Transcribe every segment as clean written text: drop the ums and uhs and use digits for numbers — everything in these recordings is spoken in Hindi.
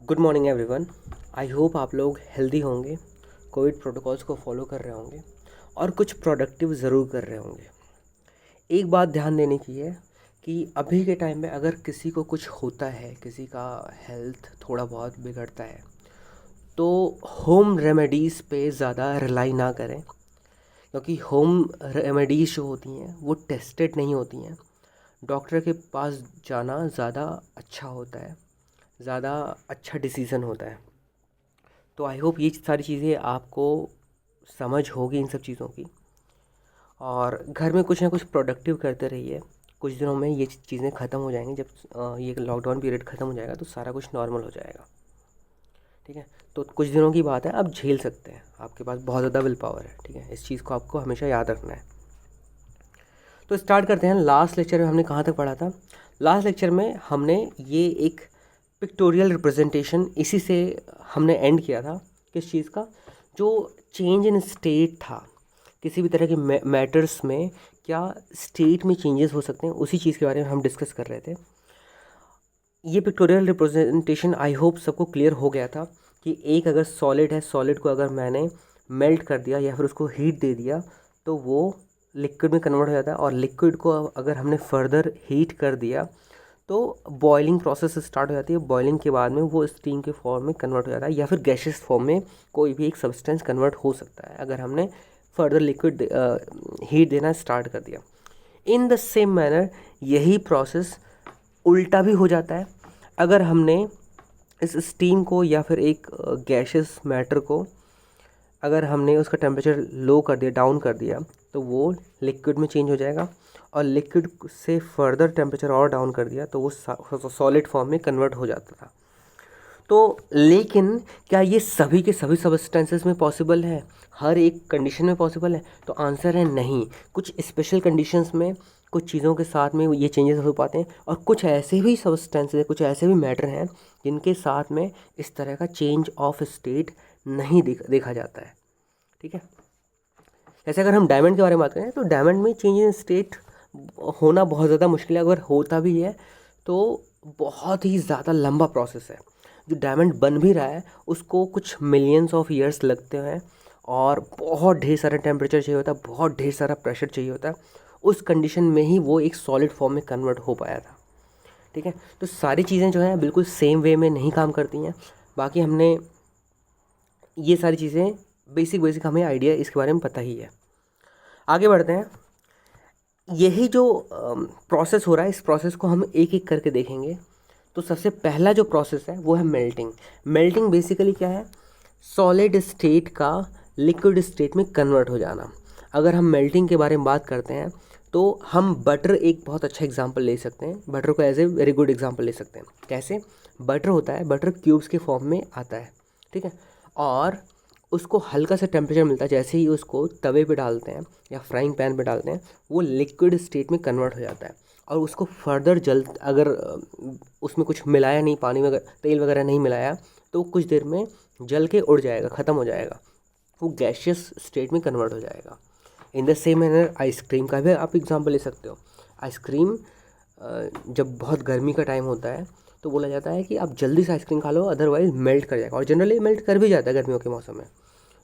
Good morning everyone. I hope आप लोग हेल्दी होंगे, कोविड प्रोटोकॉल्स को फॉलो कर रहे होंगे और कुछ प्रोडक्टिव ज़रूर कर रहे होंगे। एक बात ध्यान देने की है कि अभी के टाइम में अगर किसी को कुछ होता है, किसी का हेल्थ थोड़ा बहुत बिगड़ता है, तो होम रेमेडीज़ पे ज़्यादा रिलाई ना करें, क्योंकि होम रेमेडीज़ जो होती हैं वो टेस्टेड नहीं होती हैं। डॉक्टर के पास जाना ज़्यादा अच्छा होता है, ज़्यादा अच्छा डिसीज़न होता है। तो आई होप ये सारी चीज़ें आपको समझ होगी इन सब चीज़ों की, और घर में कुछ ना कुछ प्रोडक्टिव करते रहिए। कुछ दिनों में ये चीज़ें ख़त्म हो जाएंगी। जब ये लॉकडाउन पीरियड ख़त्म हो जाएगा तो सारा कुछ नॉर्मल हो जाएगा। ठीक है, तो कुछ दिनों की बात है, आप झेल सकते हैं, आपके पास बहुत ज़्यादा विल पावर है। ठीक है, इस चीज़ को आपको हमेशा याद रखना है। तो स्टार्ट करते हैं। लास्ट लेक्चर में हमने कहाँ तक पढ़ा था? लास्ट लेक्चर में हमने ये एक पिक्टोरियल रिप्रेजेंटेशन, इसी से हमने एंड किया था। किस चीज़ का? जो चेंज इन स्टेट था, किसी भी तरह के मैटर्स में क्या स्टेट में चेंजेस हो सकते हैं, उसी चीज़ के बारे में हम डिस्कस कर रहे थे। ये पिक्टोरियल रिप्रेजेंटेशन आई होप सबको क्लियर हो गया था कि एक अगर सॉलिड है, सॉलिड को अगर मैंने मेल्ट कर दिया या फिर उसको हीट दे दिया तो वो लिक्विड में कन्वर्ट हो जाता है, और लिक्विड को अगर हमने फर्दर हीट कर दिया तो बॉइलिंग प्रोसेस स्टार्ट हो जाती है। बॉइलिंग के बाद में वो स्टीम के फॉर्म में कन्वर्ट हो जाता है, या फिर गैसेस फॉर्म में कोई भी एक सब्सटेंस कन्वर्ट हो सकता है अगर हमने फर्दर लिक्विड हीट देना स्टार्ट कर दिया। इन द सेम मैनर यही प्रोसेस उल्टा भी हो जाता है। अगर हमने इस स्टीम को या फिर एक गैसेस मैटर को अगर हमने उसका टेम्परेचर लो कर दिया, डाउन कर दिया, तो वो लिक्विड में चेंज हो जाएगा, और लिक्विड से फर्दर टेम्परेचर और डाउन कर दिया तो वो सॉलिड फॉर्म में कन्वर्ट हो जाता था। तो लेकिन क्या ये सभी के सभी सब्सटेंसेस में पॉसिबल है? हर एक कंडीशन में पॉसिबल है? तो आंसर है नहीं। कुछ स्पेशल कंडीशंस में कुछ चीज़ों के साथ में ये चेंजेस हो पाते हैं, और कुछ ऐसे भी सब्सटेंसेस हैं, कुछ ऐसे भी मैटर हैं जिनके साथ में इस तरह का चेंज ऑफ स्टेट नहीं देखा जाता है। ठीक है, जैसे अगर हम डायमंड के बारे में बात करें तो डायमंड में चेंज इन स्टेट होना बहुत ज़्यादा मुश्किल है। अगर होता भी है तो बहुत ही ज़्यादा लंबा प्रोसेस है। जो डायमंड बन भी रहा है उसको कुछ मिलियंस ऑफ ईयर्स लगते हैं, और बहुत ढेर सारा टेम्परेचर चाहिए होता है, बहुत ढेर सारा प्रेशर चाहिए होता है। उस कंडीशन में ही वो एक सॉलिड फॉर्म में कन्वर्ट हो पाया था। ठीक है, तो सारी चीज़ें जो हैं बिल्कुल सेम वे में नहीं काम करती हैं। बाकी हमने ये सारी चीज़ें बेसिक हमें आइडिया इसके बारे में पता ही है। आगे बढ़ते हैं। यही जो प्रोसेस हो रहा है, इस प्रोसेस को हम एक एक करके देखेंगे। तो सबसे पहला जो प्रोसेस है वो है मेल्टिंग। मेल्टिंग बेसिकली क्या है? सॉलिड स्टेट का लिक्विड स्टेट में कन्वर्ट हो जाना। अगर हम मेल्टिंग के बारे में बात करते हैं तो हम बटर एक बहुत अच्छा एग्जांपल ले सकते हैं। बटर को as a very good example ले सकते हैं। कैसे? बटर होता है, बटर क्यूब्स के फॉर्म में आता है। ठीक है, और उसको हल्का सा टेम्परेचर मिलता है, जैसे ही उसको तवे पे डालते हैं या फ्राइंग पैन पे डालते हैं वो लिक्विड स्टेट में कन्वर्ट हो जाता है। और उसको फर्दर अगर उसमें कुछ मिलाया नहीं, पानी में तेल वगैरह नहीं मिलाया, तो कुछ देर में जल के उड़ जाएगा, ख़त्म हो जाएगा, वो गैशियस स्टेट में कन्वर्ट हो जाएगा। In the same manner ice cream का भी आप एग्जांपल ले सकते हो। आइसक्रीम जब बहुत गर्मी का टाइम होता है तो बोला जाता है कि आप जल्दी से आइसक्रीम खा लो, अदरवाइज़ मेल्ट कर जाएगा, और जनरली मेल्ट कर भी जाता है गर्मियों के मौसम में।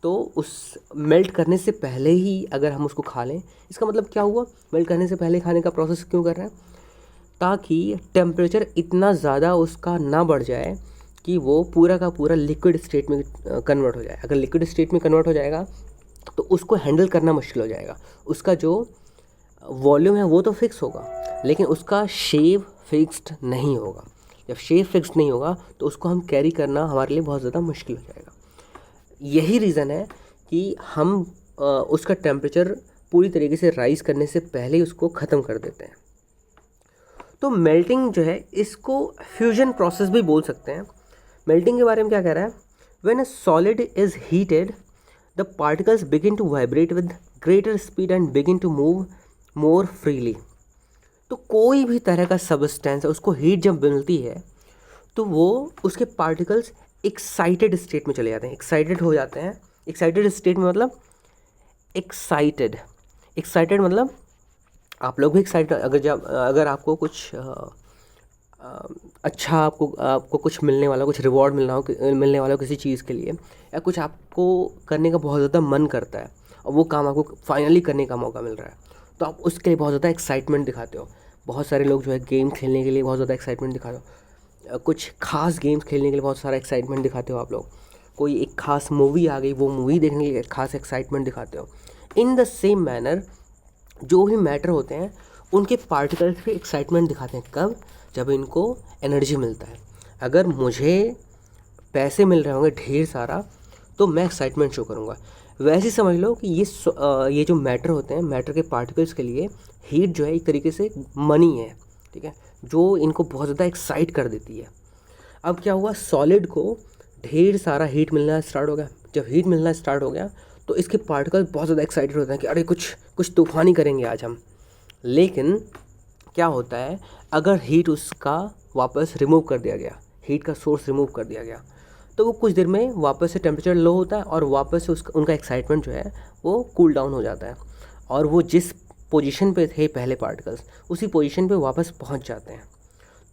तो उस मेल्ट करने से पहले ही अगर हम उसको खा लें, इसका मतलब क्या हुआ? मेल्ट करने से पहले खाने का प्रोसेस क्यों कर रहे हैं? ताकि टेम्परेचर इतना ज़्यादा उसका ना बढ़ जाए कि वो पूरा का पूरा लिक्विड स्टेट में कन्वर्ट हो जाए। अगर लिक्विड स्टेट में कन्वर्ट हो जाएगा तो उसको हैंडल करना मुश्किल हो जाएगा। उसका जो वॉल्यूम है वो तो फिक्स होगा, लेकिन उसका शेप फिक्स्ड नहीं होगा। जब शेप फिक्स्ड नहीं होगा तो उसको हम कैरी करना हमारे लिए बहुत ज़्यादा मुश्किल हो जाएगा। यही रीज़न है कि हम उसका टेम्परेचर पूरी तरीके से राइज़ करने से पहले ही उसको ख़त्म कर देते हैं। तो मेल्टिंग जो है, इसको फ्यूजन प्रोसेस भी बोल सकते हैं। मेल्टिंग के बारे में क्या कह रहा है? When a solid is heated the particles begin to vibrate with greater speed and begin to move more freely. तो कोई भी तरह का सब्सटेंस है, उसको हीट जब मिलती है तो वो उसके पार्टिकल्स एक्साइटेड स्टेट में चले जाते हैं, एक्साइटेड हो जाते हैं। एक्साइटेड स्टेट में मतलब एक्साइटेड, एक्साइटेड मतलब आप लोग भी एक्साइटेड, अगर आपको कुछ अच्छा आपको आपको कुछ मिलने वाला, कुछ रिवॉर्ड मिलने वाला हो किसी चीज़ के लिए, या कुछ आपको करने का बहुत ज़्यादा मन करता है और वो काम आपको फाइनली करने का मौका मिल रहा है, तो आप उसके लिए बहुत ज़्यादा एक्साइटमेंट दिखाते हो। बहुत सारे लोग जो है गेम खेलने के लिए बहुत ज़्यादा एक्साइटमेंट दिखाते हो, कुछ खास गेम्स खेलने के लिए बहुत सारा एक्साइटमेंट दिखाते हो आप लोग। कोई एक खास मूवी आ गई, वो मूवी देखने के लिए खास एक्साइटमेंट दिखाते हो। इन द सेम मैनर जो भी मैटर होते हैं उनके पार्टिकल्स भी एक्साइटमेंट दिखाते हैं। कब? जब इनको एनर्जी मिलता है। अगर मुझे पैसे मिल रहे होंगे ढेर सारा तो मैं एक्साइटमेंट शो करूँगा। वैसे ही समझ लो कि ये जो मैटर होते हैं, मैटर के पार्टिकल्स के लिए हीट जो है एक तरीके से मनी है, ठीक है, जो इनको बहुत ज़्यादा एक्साइट कर देती है। अब क्या हुआ, सॉलिड को ढेर सारा हीट मिलना स्टार्ट हो गया। जब हीट मिलना स्टार्ट हो गया तो इसके पार्टिकल बहुत ज़्यादा एक्साइटेड होते हैं कि अरे कुछ कुछ तूफानी करेंगे आज हम। लेकिन क्या होता है, अगर हीट उसका वापस रिमूव कर दिया गया, हीट का सोर्स रिमूव कर दिया गया, तो वो कुछ देर में वापस से टेम्परेचर लो होता है और वापस से उसका उनका एक्साइटमेंट जो है वो कूल डाउन हो जाता है और वो जिस पोजीशन पे थे पहले पार्टिकल्स उसी पोजीशन पे वापस पहुंच जाते हैं।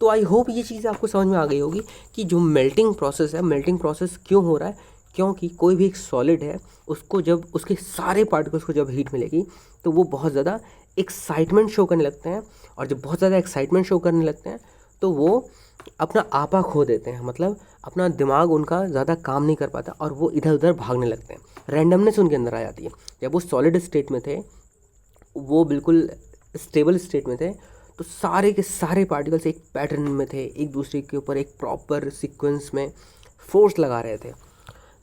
तो आई होप ये चीज़ आपको समझ में आ गई होगी कि जो मेल्टिंग प्रोसेस है, मेल्टिंग प्रोसेस क्यों हो रहा है, क्योंकि कोई भी एक सॉलिड है उसको जब उसके सारे पार्टिकल्स को जब हीट मिलेगी तो वो बहुत ज़्यादा एक्साइटमेंट शो करने लगते हैं, और जब बहुत ज़्यादा एक्साइटमेंट शो करने लगते हैं तो वो अपना आपा खो देते हैं, मतलब अपना दिमाग उनका ज़्यादा काम नहीं कर पाता और वो इधर उधर भागने लगते हैं। रैंडमनेस उनके अंदर आ जाती है। जब वो सॉलिड स्टेट में थे, वो बिल्कुल स्टेबल स्टेट में थे, तो सारे के सारे पार्टिकल्स एक पैटर्न में थे, एक दूसरे के ऊपर एक प्रॉपर सीक्वेंस में फोर्स लगा रहे थे।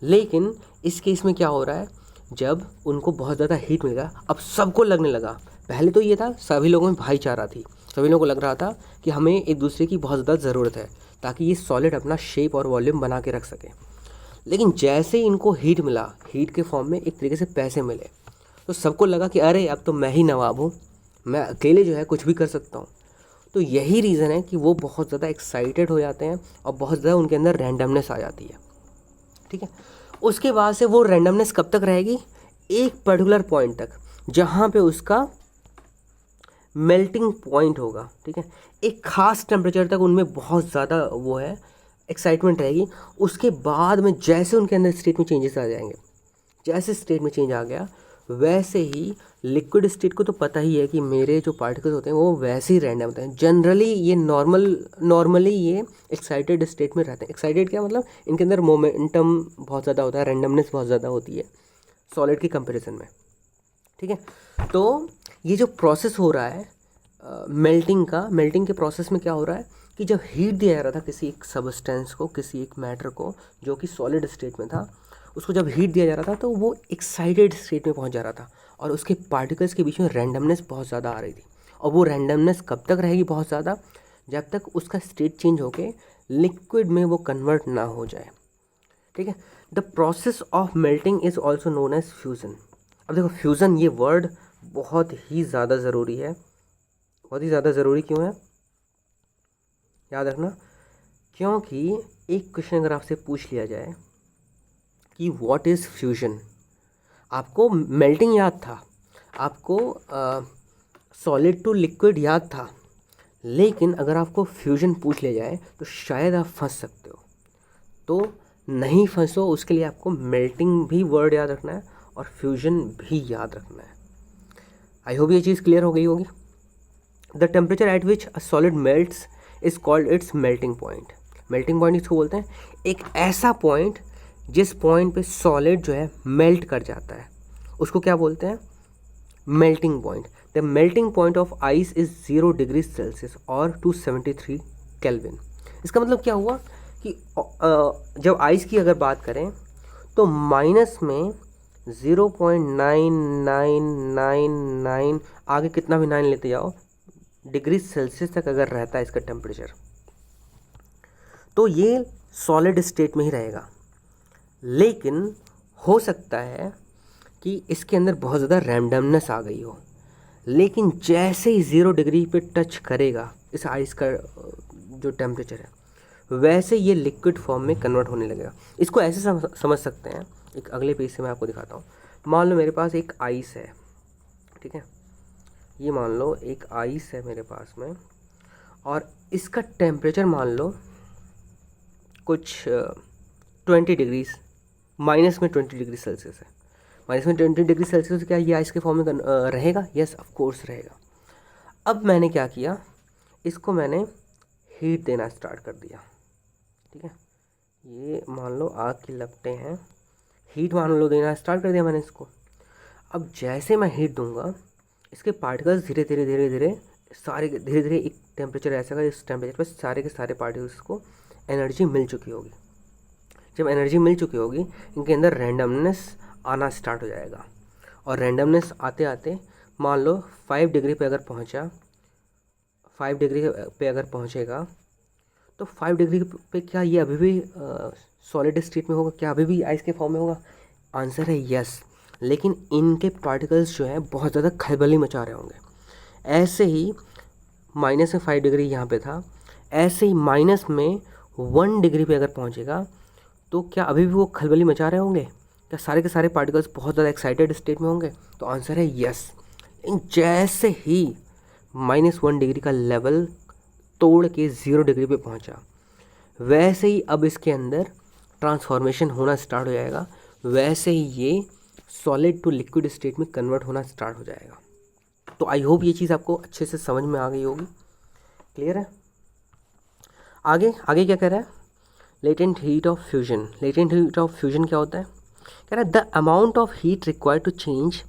लेकिन इस केस में क्या हो रहा है, जब उनको बहुत ज़्यादा हीट मिल गया, अब सबको लगने लगा, पहले तो ये था सभी लोगों में भाईचारा थी, सभी लोगों को लग रहा था कि हमें एक दूसरे की बहुत ज़्यादा ज़रूरत है ताकि ये सॉलिड अपना शेप और वॉल्यूम बना के रख सके। लेकिन जैसे ही इनको हीट मिला, हीट के फॉर्म में एक तरीके से पैसे मिले, तो सबको लगा कि अरे अब तो मैं ही नवाब हूँ, मैं अकेले जो है कुछ भी कर सकता हूँ। तो यही रीज़न है कि वो बहुत ज़्यादा एक्साइटेड हो जाते हैं और बहुत ज़्यादा उनके अंदर रैंडमनेस आ जाती है, ठीक है। उसके बाद से वो रैंडमनेस कब तक रहेगी, एक पर्टिकुलर पॉइंट तक, जहाँ पे उसका मेल्टिंग पॉइंट होगा, ठीक है। एक ख़ास टेम्परेचर तक उनमें बहुत ज़्यादा वो है एक्साइटमेंट रहेगी। उसके बाद में जैसे उनके अंदर स्टेट में चेंजेस आ जाएंगे, जैसे स्टेट में चेंज आ गया वैसे ही लिक्विड स्टेट को तो पता ही है कि मेरे जो पार्टिकल्स होते हैं वो वैसे ही रैंडम होते हैं। जनरली ये नॉर्मली ये एक्साइटेड स्टेट में रहते हैं। एक्साइटेड क्या मतलब, इनके अंदर मोमेंटम बहुत ज़्यादा होता है, रैंडमनेस बहुत ज़्यादा होती है सॉलिड की कंपैरिजन में, ठीक है। तो ये जो प्रोसेस हो रहा है मेल्टिंग के प्रोसेस में क्या हो रहा है कि जब हीट दिया जा रहा था किसी एक सबस्टेंस को, किसी एक मैटर को जो कि सॉलिड स्टेट में था, उसको जब हीट दिया जा रहा था तो वो एक्साइटेड स्टेट में पहुंच जा रहा था और उसके पार्टिकल्स के बीच में रैंडमनेस बहुत ज़्यादा आ रही थी। और वो रैंडमनेस कब तक रहेगी बहुत ज़्यादा, जब तक उसका स्टेट चेंज होके लिक्विड में वो कन्वर्ट ना हो जाए, ठीक है। The process of melting is also known as fusion. अब देखो, फ्यूज़न ये वर्ड बहुत ही ज़्यादा ज़रूरी है। बहुत ही ज़्यादा ज़रूरी क्यों है, याद रखना, क्योंकि एक क्वेश्चन अगर आपसे पूछ लिया जाए कि व्हाट इज़ फ्यूजन, आपको मेल्टिंग याद था, आपको सॉलिड टू लिक्विड याद था, लेकिन अगर आपको फ्यूजन पूछ लिया जाए तो शायद आप फंस सकते हो। तो नहीं फंसो, उसके लिए आपको मेल्टिंग भी वर्ड याद रखना है और फ्यूजन भी याद रखना है। आई होप ये चीज़ क्लियर हो गई होगी। The temperature at which a solid melts is called its melting point. Melting point इसको बोलते हैं, एक ऐसा पॉइंट जिस पॉइंट पे सॉलिड जो है मेल्ट कर जाता है, उसको क्या बोलते हैं, melting point. The melting point of ice is 0 degree Celsius और 273 केल्विन। इसका मतलब क्या हुआ कि जब आइस की अगर बात करें तो माइनस में 0.9999 आगे कितना भी 9 लेते जाओ डिग्री सेल्सियस तक अगर रहता है इसका टेम्परेचर, तो ये सॉलिड स्टेट में ही रहेगा। लेकिन हो सकता है कि इसके अंदर बहुत ज़्यादा रैंडमनेस आ गई हो, लेकिन जैसे ही 0 डिग्री पे टच करेगा इस आइस का जो टेम्परेचर है, वैसे ये लिक्विड फॉर्म में कन्वर्ट होने लगेगा। इसको ऐसे समझ सकते हैं, एक अगले पेज से मैं आपको दिखाता हूँ। मान लो मेरे पास एक आइस है, ठीक है, ये मान लो एक आइस है मेरे पास में, और इसका टेम्परेचर मान लो कुछ 20 डिग्री, माइनस में 20 डिग्री सेल्सियस है। माइनस में 20 डिग्री सेल्सियस क्या ये आइस के फॉर्म में रहेगा? यस, ऑफ कोर्स रहेगा। अब मैंने क्या किया, इसको मैंने हीट देना स्टार्ट कर दिया। ठीक है, ये मान लो आग की लपटें हैं, हीट मान लो देना स्टार्ट कर दिया मैंने इसको। अब जैसे मैं हीट दूंगा, इसके पार्टिकल्स धीरे धीरे धीरे धीरे सारे धीरे धीरे एक टेम्परेचर ऐसा है, इस टेम्परेचर पर सारे के सारे पार्टिकल्स को एनर्जी मिल चुकी होगी। जब एनर्जी मिल चुकी होगी, इनके अंदर रैंडमनेस आना स्टार्ट हो जाएगा। और रैंडमनेस आते आते मान लो 5 डिग्री पे अगर पहुंचा, 5 डिग्री पे अगर पहुंचेगा तो 5 डिग्री पे क्या ये अभी भी सॉलिड स्टेट में होगा? क्या अभी भी आइस के फॉर्म में होगा? आंसर है यस। लेकिन इनके पार्टिकल्स जो हैं बहुत ज़्यादा खलबली मचा रहे होंगे। ऐसे ही माइनस में 5 डिग्री यहाँ पे था, ऐसे ही माइनस में 1 डिग्री पे अगर पहुँचेगा तो क्या अभी भी वो खलबली मचा रहे होंगे? क्या सारे के सारे पार्टिकल्स बहुत ज़्यादा एक्साइटेड स्टेट में होंगे? तो आंसर है यस। लेकिन जैसे ही -1 डिग्री का लेवल तोड़ के 0 डिग्री पे पहुंचा, वैसे ही अब इसके अंदर ट्रांसफॉर्मेशन होना स्टार्ट हो जाएगा, वैसे ही ये सॉलिड टू लिक्विड स्टेट में कन्वर्ट होना स्टार्ट हो जाएगा। तो आई होप ये चीज़ आपको अच्छे से समझ में आ गई होगी। क्लियर है? आगे आगे क्या कह रहा है? Latent heat of fusion. Latent heat of fusion क्या होता है? कह रहा है the amount of heat required to change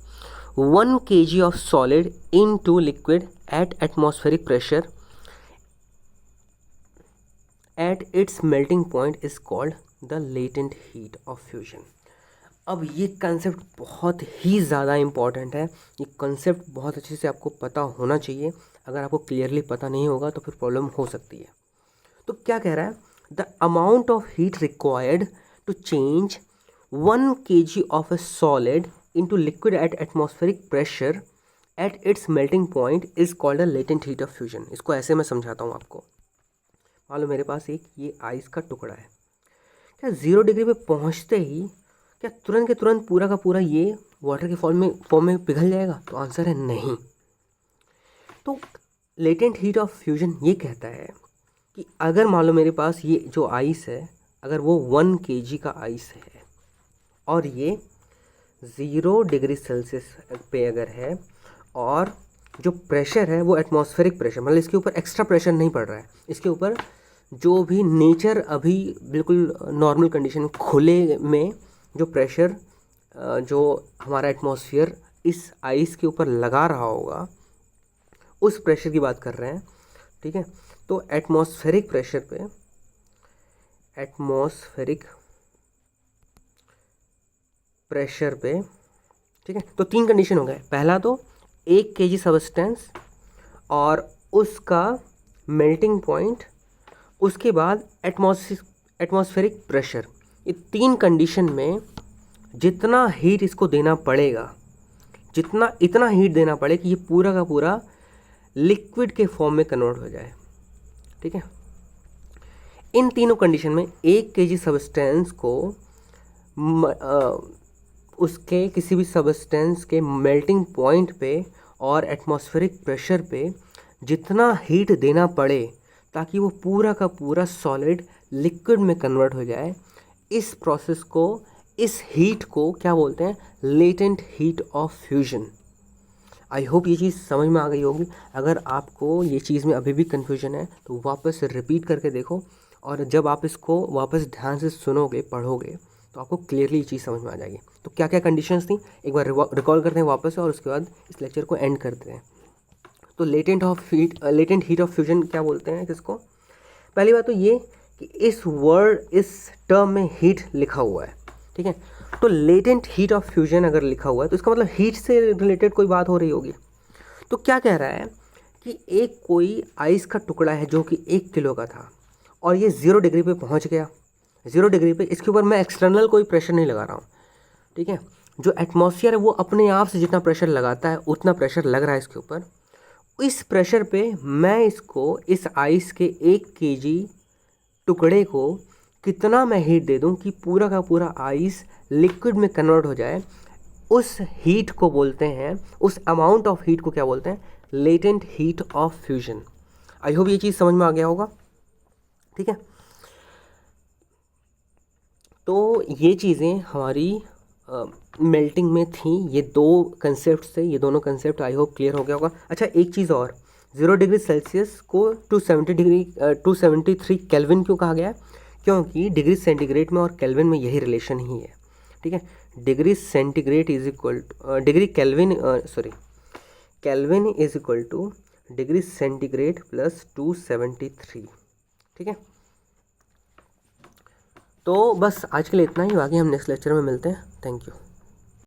1 kg of solid into liquid at atmospheric pressure at its melting point is called the latent heat of fusion. अब ये कंसेप्ट बहुत ही ज़्यादा इम्पॉर्टेंट है। ये कंसेप्ट बहुत अच्छे से आपको पता होना चाहिए। अगर आपको क्लियरली पता नहीं होगा तो फिर प्रॉब्लम हो सकती है। तो क्या कह रहा है? The amount of heat required to change 1 kg of a solid into liquid at atmospheric pressure at its melting point is called a latent heat of fusion। इसको ऐसे मैं समझाता हूँ आपको। मान लो मेरे पास एक ये आइस का टुकड़ा है, क्या 0 डिग्री पे पहुँचते ही क्या तुरंत के तुरंत पूरा का पूरा ये वाटर के फॉर्म में पिघल जाएगा? तो आंसर है नहीं। तो लेटेंट हीट ऑफ फ्यूजन ये कहता है कि अगर मान लो मेरे पास ये जो आइस है, अगर वो 1 kg का आइस है और ये 0 डिग्री सेल्सियस पे अगर है, और जो प्रेशर है वो एटमॉस्फेरिक प्रेशर, मतलब इसके ऊपर एक्स्ट्रा प्रेशर नहीं पड़ रहा है, इसके ऊपर जो भी नेचर अभी बिल्कुल नॉर्मल कंडीशन खुले में जो प्रेशर जो हमारा एटमॉस्फेयर इस आइस के ऊपर लगा रहा होगा, उस प्रेशर की बात कर रहे हैं। ठीक है, तो एटमॉस्फेरिक प्रेशर पे, एटमॉस्फेरिक प्रेशर पे, ठीक है, तो 3 कंडीशन हो गए। पहला तो 1 kg सब्सटेंस और उसका मेल्टिंग पॉइंट, उसके बाद एटमॉस्फेरिक प्रेशर। ये 3 कंडीशन में जितना हीट इसको देना पड़ेगा, इतना हीट देना पड़े कि ये पूरा का पूरा लिक्विड के फॉर्म में कन्वर्ट हो जाए। ठीक है, इन तीनों कंडीशन में 1 kg सब्सटेंस को उसके किसी भी सब्सटेंस के मेल्टिंग पॉइंट पे और एटमॉस्फेरिक प्रेशर पे जितना हीट देना पड़े ताकि वो पूरा का पूरा सॉलिड लिक्विड में कन्वर्ट हो जाए, इस प्रोसेस को, इस हीट को क्या बोलते हैं? Latent heat of fusion. I hope ये चीज़ समझ में आ गई होगी। अगर आपको ये चीज़ में अभी भी कन्फ्यूजन है तो वापस रिपीट करके देखो, और जब आप इसको वापस ध्यान से सुनोगे, पढ़ोगे, तो आपको क्लियरली ये चीज़ समझ में आ जाएगी। तो क्या क्या कंडीशंस थी एक बार रिकॉल करते हैं वापस, और उसके बाद इस लेक्चर को एंड करते हैं। तो लेटेंट हीट ऑफ फ्यूजन क्या बोलते हैं किसको? पहली बात तो ये कि इस टर्म में हीट लिखा हुआ है। ठीक है, तो लेटेंट हीट ऑफ फ्यूजन अगर लिखा हुआ है तो इसका मतलब हीट से रिलेटेड कोई बात हो रही होगी। तो क्या कह रहा है कि एक कोई आइस का टुकड़ा है जो कि 1 किलो का था, और ये 0 डिग्री पे पहुंच गया। 0 डिग्री पे इसके ऊपर मैं एक्सटर्नल कोई प्रेशर नहीं लगा रहा हूँ। ठीक है, जो एटमॉस्फेयर है वो अपने आप से जितना प्रेशर लगाता है उतना प्रेशर लग रहा है इसके ऊपर। इस प्रेशर पे मैं इसको, इस आइस के 1 kg टुकड़े को कितना मैं हीट दे दूं कि पूरा का पूरा आइस लिक्विड में कन्वर्ट हो जाए, उस हीट को बोलते हैं, उस अमाउंट ऑफ हीट को क्या बोलते हैं? Latent heat of fusion. I hope ये चीज़ समझ में आ गया होगा। ठीक है, तो ये चीज़ें हमारी मेल्टिंग में थी, ये दो कंसेप्ट थे, ये दोनों कंसेप्ट आई होप क्लियर हो गया होगा। अच्छा एक चीज़ और, 0 डिग्री सेल्सियस को 273 केल्विन क्यों कहा गया है? क्योंकि डिग्री सेंटीग्रेड में और केल्विन में यही रिलेशन ही है। ठीक है, degree centigrade is equal two degree kelvin sorry kelvin is equal two degree centigrade plus 273। ठीक है, तो बस आज के लिए इतना ही, बाकी हम नेक्स्ट लेक्चर में मिलते हैं। Thank you.